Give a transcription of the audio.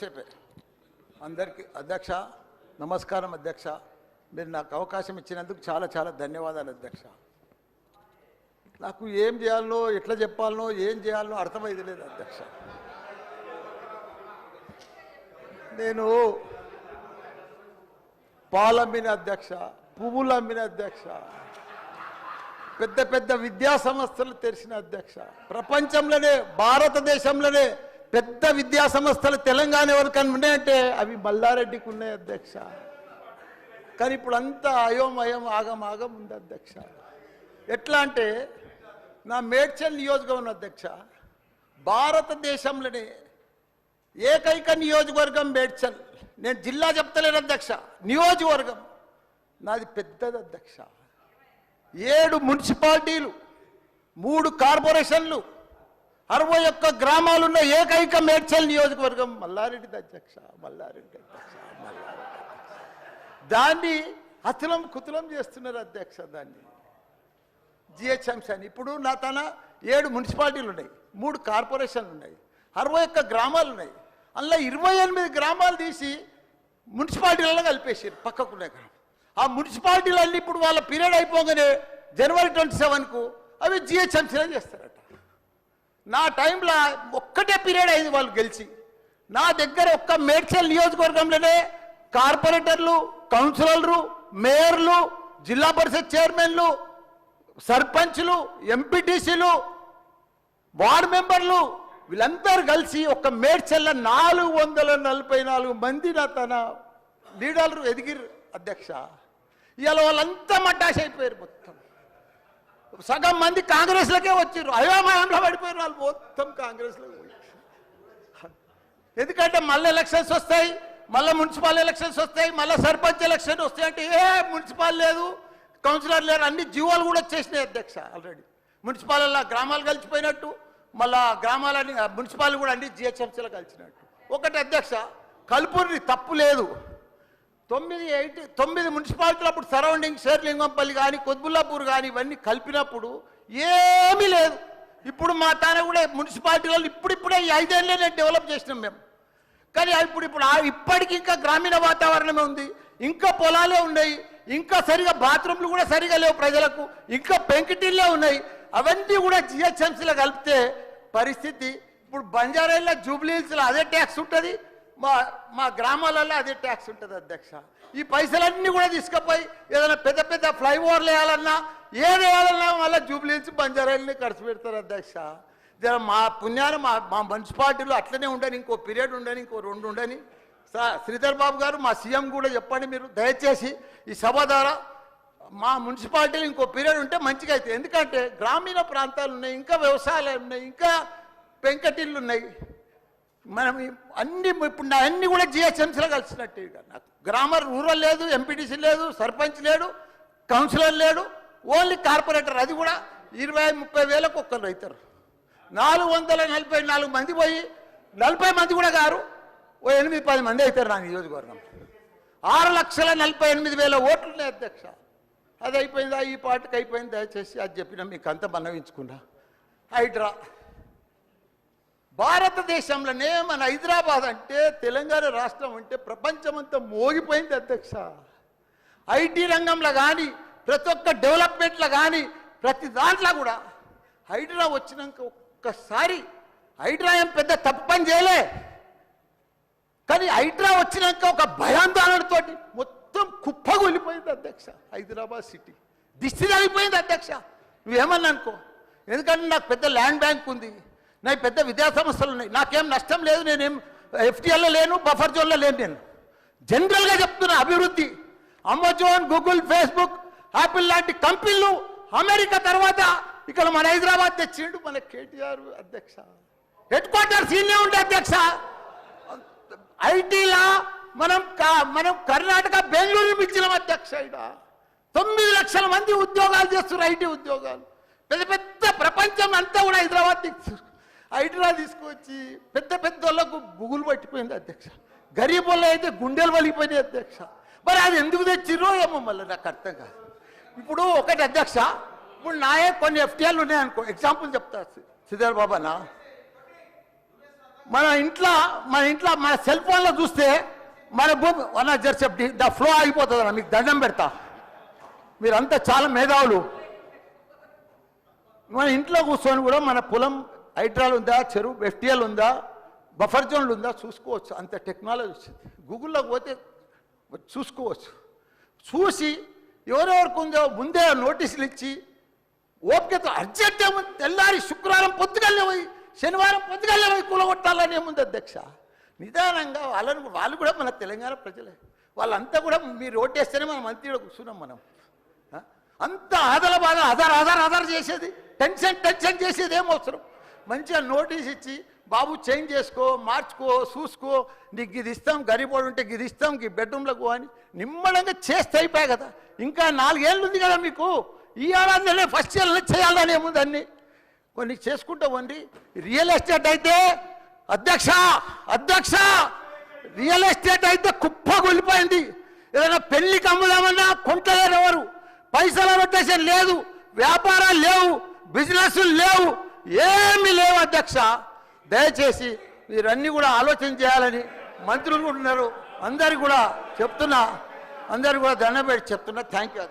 కొద్దిసేపే అందరికీ అధ్యక్ష నమస్కారం అధ్యక్ష. మీరు నాకు అవకాశం ఇచ్చినందుకు చాలా చాలా ధన్యవాదాలు అధ్యక్ష. నాకు ఏం చేయాలనో ఎట్లా చెప్పాలనో ఏం చేయాలనో అర్థమైంది లేదు అధ్యక్ష. నేను పాలమ్మిన అధ్యక్ష, పువ్వులు అమ్మిన అధ్యక్ష, పెద్ద పెద్ద విద్యా సంస్థలు తెరిచిన అధ్యక్ష. ప్రపంచంలోనే భారతదేశంలోనే పెద్ద విద్యా సంస్థలు తెలంగాణ ఎవరికైనా ఉన్నాయంటే అవి మల్లారెడ్డికి ఉన్నాయి అధ్యక్ష. కానీ ఇప్పుడు అంతా అయోమయం ఆగం ఉంది అధ్యక్ష. ఎట్లా అంటే నా మేడ్చల్ నియోజకవర్గం అధ్యక్ష, భారతదేశంలోనే ఏకైక నియోజకవర్గం మేడ్చల్. నేను జిల్లా చెప్తలేను అధ్యక్ష, నియోజకవర్గం నాది పెద్దది అధ్యక్ష. 7 మున్సిపాలిటీలు, 3 కార్పొరేషన్లు, 61 గ్రామాలున్న ఏకైక మేడ్చల్ నియోజకవర్గం మల్లారెడ్డిది అధ్యక్ష. మల్లారెడ్డి అధ్యక్ష, మల్లారెడ్డి దాన్ని అతులం కుతులం చేస్తున్నారు అధ్యక్ష. దాన్ని జిహెచ్ఎంసీ అని ఇప్పుడు నా తన 7 మున్సిపాలిటీలు ఉన్నాయి, 3 కార్పొరేషన్లు ఉన్నాయి, 61 గ్రామాలు ఉన్నాయి. అందులో 28 గ్రామాలు తీసి మున్సిపాలిటీలలో కలిపేసారు పక్కకునే గ్రామం. ఆ మున్సిపాలిటీలన్నీ ఇప్పుడు వాళ్ళ పీరియడ్ అయిపోగానే జనవరి 27కు అవి జిహెచ్ఎంసీలో చేస్తారట. నా టైంలో ఒక్కటే పీరియడ్ అయింది వాళ్ళు గెలిచి. నా దగ్గర ఒక్క మేడ్చల్ నియోజకవర్గంలోనే కార్పొరేటర్లు, కౌన్సిలర్లు, మేయర్లు, జిల్లా పరిషత్ చైర్మన్లు, సర్పంచ్లు, ఎంపీటీసీలు, వార్డు మెంబర్లు వీళ్ళందరూ కలిసి ఒక మేడ్చల్ల 444 మంది నా తన లీడర్లు ఎదిగిరు అధ్యక్ష. ఇవాళ వాళ్ళంతా మటాష్ అయిపోయారు. మొత్తం సగం మంది కాంగ్రెస్లకే వచ్చారు. అయోమయంలో పడిపోయారు వాళ్ళు మొత్తం కాంగ్రెస్లో. ఎందుకంటే మళ్ళీ ఎలక్షన్స్ వస్తాయి, మళ్ళీ మున్సిపల్ ఎలక్షన్స్ వస్తాయి, మళ్ళీ సర్పంచ్ ఎలక్షన్ వస్తాయి అంటే ఏ మున్సిపల్ లేదు, కౌన్సిలర్ లేరు, అన్ని జీవోలు కూడా వచ్చేసినాయి అధ్యక్ష. ఆల్రెడీ మున్సిపాలలో గ్రామాలు కలిసిపోయినట్టు, మళ్ళా గ్రామాలని మున్సిపాలిటీ కూడా అన్ని జిహెచ్ఎంసీలో కలిసినట్టు. ఒకటి అధ్యక్ష, కల్పూరి తప్పు లేదు. 9 మున్సిపాలిటీలు అప్పుడు సరౌండింగ్ షేర్లింగంపల్లి కానీ కొద్బుల్లాపూర్ కానీ ఇవన్నీ కలిపినప్పుడు ఏమీ లేదు. ఇప్పుడు మా తాన కూడా మున్సిపాలిటీలలో ఇప్పుడే ఈ 5 ఏళ్ళనే డెవలప్ చేసినాం మేము. కానీ ఇప్పుడు ఇప్పటికి ఇంకా గ్రామీణ వాతావరణమే ఉంది, ఇంకా పొలాలే ఉన్నాయి, ఇంకా సరిగా బాత్రూమ్లు కూడా సరిగా లేవు ప్రజలకు, ఇంకా పెంకిటిల్లే ఉన్నాయి. అవన్నీ కూడా జిహెచ్ఎంసీలో కలిపితే పరిస్థితి ఇప్పుడు బంజారాయిల్లో జూబ్లీహిల్స్లో అదే ట్యాక్స్ ఉంటుంది, మా గ్రామాలలో అదే ట్యాక్స్ ఉంటుంది అధ్యక్ష. ఈ పైసలన్నీ కూడా తీసుకుపోయి ఏదైనా పెద్ద పెద్ద ఫ్లైఓవర్లు వేయాలన్నా ఏది వేయాలన్నా మళ్ళీ జూబ్లీహిల్స్ బంజారాయిల్ని ఖర్చు పెడతారు అధ్యక్ష. మా పుణ్యాన్ని మా మున్సిపాలిటీలో అట్లనే ఉండని, ఇంకో పీరియడ్ ఉండని, ఇంకో 2 ఉండని. శ్రీధర్ బాబు గారు మా సీఎం కూడా చెప్పండి మీరు దయచేసి ఈ సభ ద్వారా మా మున్సిపాలిటీలు ఇంకో పీరియడ్ ఉంటే మంచిగా అవుతుంది. ఎందుకంటే గ్రామీణ ప్రాంతాలు ఉన్నాయి, ఇంకా వ్యవసాయాలు ఉన్నాయి, ఇంకా పెంకటిళ్ళు ఉన్నాయి. మనం అన్ని ఇప్పుడు అన్నీ కూడా జిహెచ్ఎంసీలో కలిసినట్టు. నాకు రూరల్ లేదు, ఎంపీటీసీ లేదు, సర్పంచ్ లేడు, కౌన్సిలర్ లేడు, ఓన్లీ కార్పొరేటర్. అది కూడా 20-30 వేలకు ఒక్కరు అవుతారు. 444 మంది పోయి 40 మంది కూడా గారు 8-10 మంది అవుతారు నా నియోజకవర్గం. 6,48,000 ఓట్లు ఉన్నాయి అధ్యక్ష. అది అయిపోయిందా, ఈ పార్టీకి అయిపోయింది. దయచేసి అది చెప్పినా మీకు అంత మనవించుకున్నా. హైడ్రా భారతదేశంలోనే మన హైదరాబాద్ అంటే తెలంగాణ రాష్ట్రం అంటే ప్రపంచమంతా మోగిపోయింది అధ్యక్ష. ఐటీ రంగంలో కానీ ప్రతి ఒక్క డెవలప్మెంట్లో కానీ ప్రతి దాంట్లో కూడా హైడ్రా వచ్చినాక ఒక్కసారి హైడ్రా ఏం పెద్ద తప్పు పని చేయలే, కానీ హైడ్రా వచ్చినాక ఒక భయాందోళనతో మొత్తం కుప్పగొలిపోయింది అధ్యక్ష. హైదరాబాద్ సిటీ దిష్టి తగిలిపోయింది అధ్యక్ష. నువ్వేమన్నా అనుకో, ఎందుకంటే నాకు పెద్ద ల్యాండ్ బ్యాంక్ ఉంది, నాకు పెద్ద విద్యా సంస్థలు ఉన్నాయి, నాకేం నష్టం లేదు, నేనేం ఎఫ్టీఎల్లో లేను, బఫర్ జోన్లో లేను. నేను జనరల్గా చెప్తున్నా, అభివృద్ధి అమెజాన్, గూగుల్, ఫేస్బుక్, యాపిల్ లాంటి కంపెనీలు అమెరికా తర్వాత ఇక్కడ మన హైదరాబాద్ తెచ్చిండు మన కేటీఆర్ అధ్యక్ష. హెడ్ క్వార్టర్స్ ఈయనే ఉండే అధ్యక్ష. ఐటీలా మనం కర్ణాటక బెంగళూరు మించిన అధ్యక్ష. ఇక్కడ 9 లక్షల మంది ఉద్యోగాలు చేస్తున్నారు, ఐటీ ఉద్యోగాలు. పెద్ద పెద్ద ప్రపంచం అంతా కూడా హైడ్రా తీసుకొచ్చి పెద్ద పెద్ద వాళ్ళకు బుగులు పట్టిపోయింది అధ్యక్ష. గరీబ్ వాళ్ళు అయితే గుండెలు వలిగిపోయినాయి అధ్యక్ష. మరి అది ఎందుకు తెచ్చిర్రో ఏమో మళ్ళీ నాకు అర్థం కాదు. ఇప్పుడు ఒకటి అధ్యక్ష, ఇప్పుడు నాయే కొన్ని ఎఫ్టీఆర్లు ఉన్నాయనుకో, ఎగ్జాంపుల్ చెప్తా శ్రీధర్ బాబానా. మన ఇంట్లో మన సెల్ ఫోన్లో చూస్తే మన భూమి వన్ జర్సెప్టి ద ఫ్లో అయిపోతుంది అన్న, మీకు దండం పెడతా. మీరంతా చాలా మేధావులు. మన ఇంట్లో కూర్చొని కూడా మన పొలం హైడ్రాల్ ఉందా, చెరువు ఎఫ్టీఎల్ ఉందా, బఫర్ జోన్లు ఉందా చూసుకోవచ్చు. అంత టెక్నాలజీ వచ్చింది. గూగుల్లోకి పోతే చూసుకోవచ్చు. చూసి ఎవరెవరికి ఉందో ముందే నోటీసులు ఇచ్చి ఓపికతో అర్జెంట్ ఏముంది, తెల్లారి శుక్రవారం పొద్దుగల్లే పోయి శనివారం పొద్దుగల్లే పోయి కూలగొట్టాలని ఏముంది అధ్యక్ష. నిదానంగా వాళ్ళు కూడా మన తెలంగాణ ప్రజలే. వాళ్ళంతా కూడా మీరు ఓటేస్తేనే మనం మంత్రిలో కూర్చున్నాం. మనం అంత ఆదల బాధ ఆధార్ చేసేది, టెన్షన్ చేసేది ఏం అవసరం. మంచిగా నోటీస్ ఇచ్చి బాబు చేంజ్ చేసుకో, మార్చుకో, చూసుకో, నీకు ఇది ఇస్తాం, గరీబోడు ఉంటే ఇది ఇస్తాం, ఈ బెడ్రూమ్లకు అని నిమ్మడంగా చేస్తే అయిపోయాయి కదా. ఇంకా 4 ఏళ్ళు ఉంది కదా మీకు. ఈ ఏడాదిలోనే ఫస్ట్ ఇయర్లో చేయాలని ఏముంది. అన్ని కొన్ని చేసుకుంటా ఉండి. రియల్ ఎస్టేట్ అయితే అధ్యక్ష రియల్ ఎస్టేట్ అయితే కుప్పగొల్లిపోయింది. ఏదైనా పెళ్లికి అమ్ముదామన్నా కొంటలేరు ఎవరు. పైసల రొటేషన్ లేదు, వ్యాపారాలు లేవు, బిజినెస్ లేవు, ఏమీ లేవు అధ్యక్ష. దయచేసి మీరన్నీ కూడా ఆలోచన చేయాలని మంత్రులు కూడా ఉన్నారు. అందరికి కూడా చెప్తున్నా, అందరికి కూడా దండం పెట్టి చెప్తున్నా. Thank you.